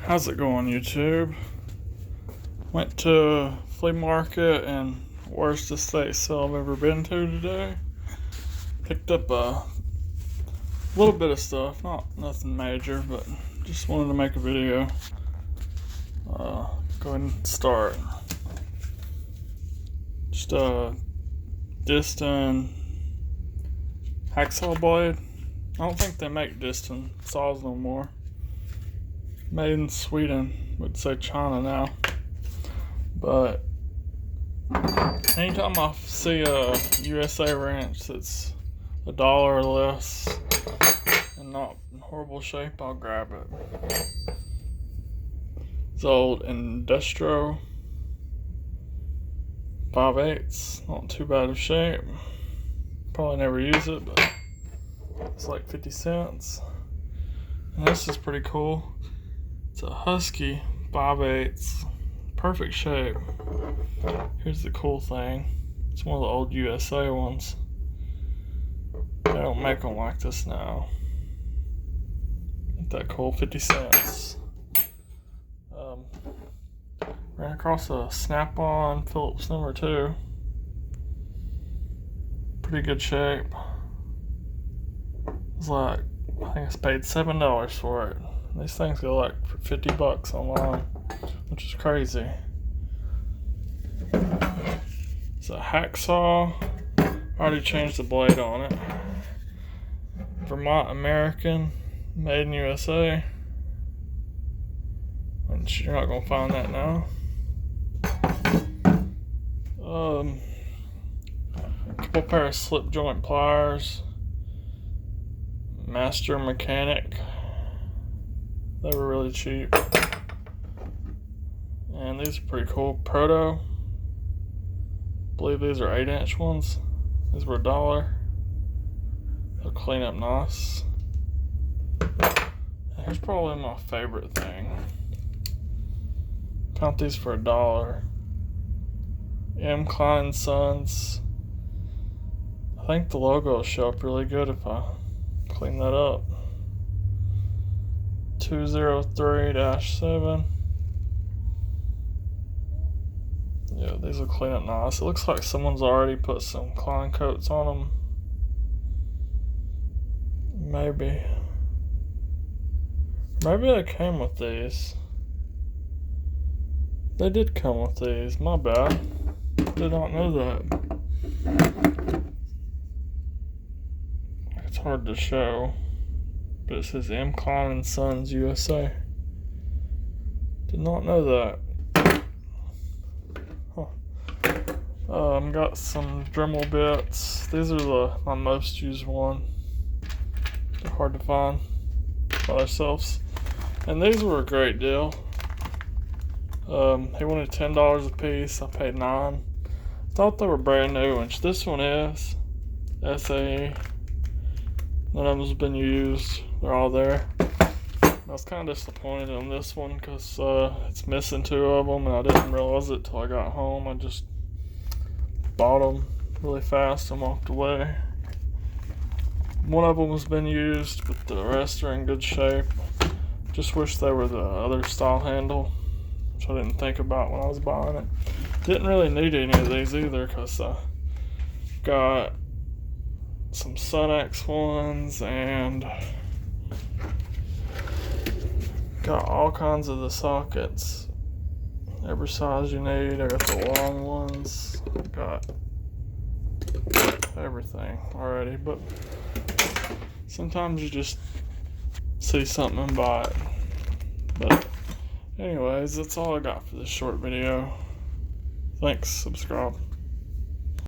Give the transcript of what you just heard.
How's it going, YouTube? Went to flea market and worst estate sale I've ever been to today. Picked up a little bit of stuff, nothing major, but just wanted to make a video. Go ahead and start. Just a distant Hacksaw Blade. I don't think they make distant saws no more. Made in Sweden, would say China now. But anytime I see a USA wrench that's $1 or less and not in horrible shape, I'll grab it. It's old Industro 5/8, not too bad of shape. Probably never use it, but it's like 50 cents. And this is pretty cool. It's a Husky 5/8, perfect shape. Here's the cool thing. It's one of the old USA ones. They don't make them like this now. Ain't that cool? 50 cents. Ran across a Snap-on Phillips number 2. Pretty good shape. It's like, I think I paid $7 for it. These things go like for $50 online, which is crazy. It's a hacksaw. I already changed the blade on it. Vermont American, made in USA. And you're not gonna find that now. A couple pair of slip joint pliers. Master Mechanic. They were really cheap. And these are pretty cool. Proto. I believe these are 8-inch ones. These were $1. They'll clean up nice. And here's probably my favorite thing. Count these for $1. KLEIN&SON's. I think the logo will show up really good if I clean that up. 203-7. Yeah, these will clean up nice. It looks like someone's already put some Klein coats on them. Maybe they came with these. They did come with these. My bad. Did not know that. It's hard to show. But it says KLEIN&SON's USA. Did not know that. Got some Dremel Bits. These are my most used one. They're hard to find by themselves. And these were a great deal. He wanted $10 a piece. I paid $9. Thought they were brand new, which this one is. SAE. None of them's been used. They're all there. I was kind of disappointed on this one because it's missing 2 of them, and I didn't realize it till I got home. I just bought them really fast and walked away. One of them has been used, but the rest are in good shape. Just wish they were the other style handle, which I didn't think about when I was buying it. Didn't really need any of these either because I got some Sunex ones and got all kinds of the sockets, every size you need. I got the long ones, got everything already, but sometimes you just see something and buy it. But anyways, that's all I got for this short video. Thanks, subscribe.